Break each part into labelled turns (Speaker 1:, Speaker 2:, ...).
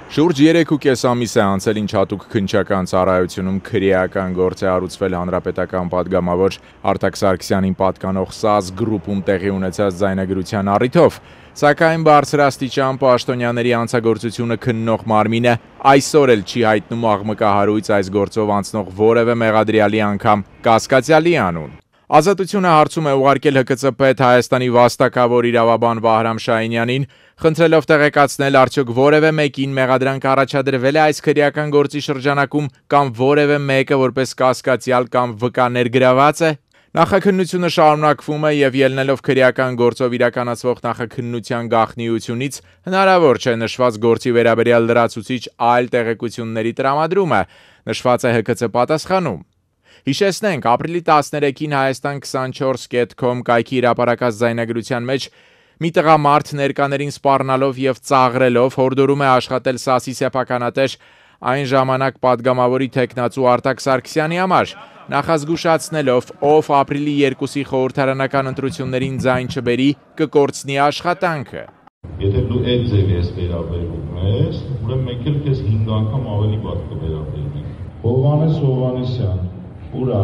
Speaker 1: Շուրջ 3.5 ամիս է անցել, ինչ հատուկ քննչական ծառայությունում քրեական գործ է հարուցվել հանրապետական պատգամավոր Արտակ Սարգսյանին պատկանող ՍԱԶ գրուպում տեղի ունեցած ձայնագրության առիթով, սակայն բարձրաստիճան պաշտոնյաների հանցագործությունը քննող մարմինը այսօր էլ չի հայտնում աղմկահարույց այս գործով անցնող որևէ մեղադրյալի անգամ կասկածյալի անուն։ Ազատությունը հարցում է ուղարկել ՀԿՑ պետ Հայաստանի վաստակավոր իրավաբան Վահրամ Շահինյանին, խնդրելով տեղեկացնել արդյոք որևէ մեկին մեղադրանք առաջադրվել է այս քրեական գործի շրջանակում կամ որևէ մեկը որպես կասկածյալ կամ վկա ներգրաված է։ Նախաքննությունը շարունակվում է եւ ելնելով քրեական գործով իրականացվող նախաքննության գաղտնիությունից հնարավոր չէ նշված գործի վերաբերյալ լրացուցիչ այլ տեղեկությունների տրամադրումը, նշված է ՀԿՑ պատասխանում։ Հիշեցնենք, ապրիլի 13-ին Հայաստան24.com կայքի հրապարակած ձայնագրության մեջ մի տղամարդ ներկաներին սպառնալով եւ ծաղրելով հորդորում է աշխատել ՍԱՍ-ի սեփականատեր այն ժամանակ պատգամավորի թեկնածու Արտակ Սարգսյանի համար, նախազգուշացնելով, ով ապրիլի 2-ի խորհրդարանական ընտրություններին ձայն չբերի, կկորցնի աշխատանքը։
Speaker 2: Եթե դու այդ ձև ես վերաբերվում ես, ուրեմն մենք էլ քեզ 5 անգամ ավելի վատ կվերաբերվենք։ Հովհաննես Հովհաննիսյան, ուրա,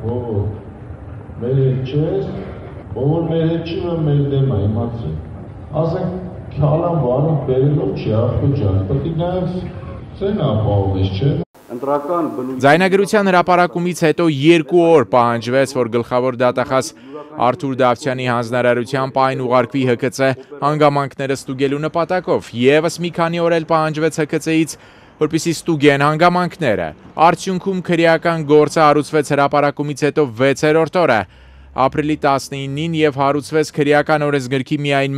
Speaker 2: ով մեր հետ չես, ով մեր հետ չի, որ մեր դեմ է, իմացի։ Ասենք, քալան վարում բերելով չի, աղբո ջան, պետք է նաև ծեն ապահովես, չէ։
Speaker 1: Ձայնագրության հրապարակումից հետո 2 օր պահանջվեց, որ գլխավոր դատախազ Արթուր Դավթյանի հանձնարարությամբ այն ուղարկվի ՀԿՑ հանգամանքները ստուգելու նպատակով, եւս մի քանի օր էլ պահանջվեց ՀԿՑ-ից, որպեսզի ստուգեն հանգամանքները։ Արդյունքում քրեական գործը հարուցվեց հրապարակումից հետո 6-րդ օրը, ապրիլի 19-ին եւ հարուցվեց քրեական օրենսգրքի միայն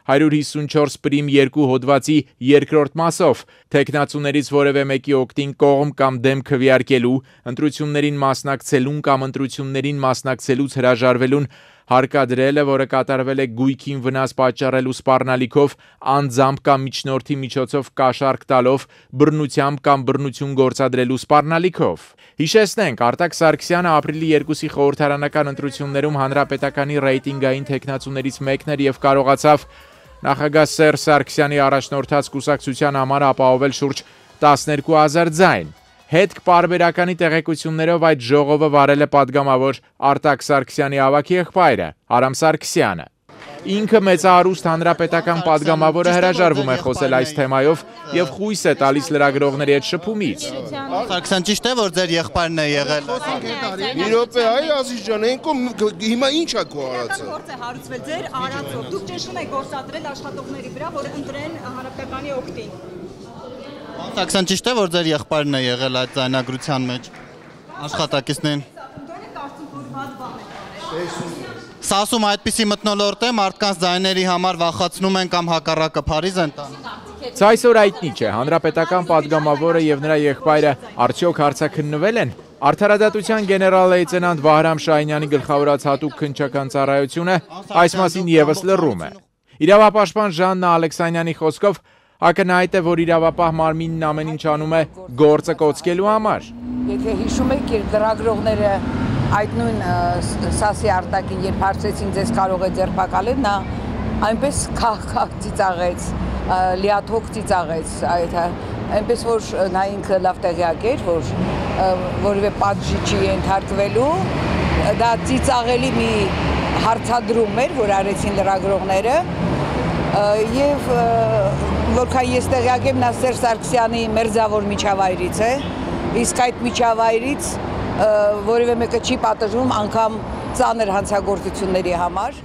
Speaker 1: 154 պրիմ 2 հոդվածի 2-րդ մասով, թեկնածուներից որևէ մեկի օգտին կողմ կամ դեմ քվեարկելու, ընտրություններին մասնակցելուն կամ ընտրություններին մասնակցելուց հրաժարվելուն հարկադրելը, որը կատարվել է գույքին վնաս պատճառելու սպառնալիքով, անձամբ կամ միջնորդի միջոցով կաշառք տալով, բռնությամբ կամ բռնություն գործադրելու սպառնալիքով։ Հիշեցնենք, Արտակ Սարգսյանը ապրիլի 2-ի խորհրդարանական ընտրություններում հանրապետականի ռեյտինգային թեկնածուներից մեկն էր եւ կարողացավ նախագահ Սերժ Սարգսյանի առաջնորդած կուսակցության համար ապահովել շուրջ 12,000 ձայն։ Հետք պարբերականի տեղեկություններով այդ ժողովը վարել է պատգամավոր Արտակ Սարգսյանի ավագ եղբայրը Արամ Սարգսյանը։ Ինքը մեծահարուստ հանրապետական պատգամավորը հրաժարվում է խոսել այս թեմայով եւ խույս է տալիս լրագրողների հետ շփումից։
Speaker 3: Սարգսյան ճիշտ է, որ ձեր եղբայրն է եղել։
Speaker 4: Մի րոպե, այ Ազիզ ջան, հիմա ի՞նչ է քո արածը։
Speaker 5: Գործ է հարուցվել ձեր արածով։ Դուք ճնշում եք գործադրել աշխատողների վրա, որ ընտրեն հանրապետականի օգտին։
Speaker 3: Սարգսյան ճիշտ է, որ ձեր եղբայրն է եղել այդ ձայնագրության մեջ։ Աշխատակիցներին։ ՍԱՍ-ում այդպիսի մթնոլորտ է, մարդկանց ձայների համար վախացնում են կամ հակառակը Փարիզ են տանում։
Speaker 1: Այսօր հայտնի չէ, հանրապետական պատգամավորը եւ նրա եղբայրը արդյոք հարցաքննվել են։ Արդարադատության գեներալ-լեյտենանտ Վահրամ Շահինյանի գլխավորած հատուկ քննչական ծառայությունը այս մասին եւս լռում է։ Իրավապաշտպան Ժաննա Ալեքսանյանի խոսքով ակնհայտ է, որ իրավապահ մարմինն ամեն ինչ անում է գործը կոծկելու համար։
Speaker 6: Եթե հիշում եք, երբ լրագրողները այդ նույն ՍԱՍ-ի Արտակին, երբ հարցրեցին ձեզ կարող է ձերբակալել, նա այնպես քահ ծիծաղեց, լիաթոք ծիծաղեց, այնպես որ նա ինքը լավ տեղյակ էր, որ որևէ պատժի չի ենթարկվելու, դա ծիծաղելի մի հարցադրում էր, որ արեցին լրագրողները, եւ որքան ես տեղյակ եմ, նա Սերժ Սարգսյանի մերձավոր միջավայրից է, իսկ այդ միջավայրից որևէ մեկը չի պատժվում անգամ ծանր հանցագործությունների համար։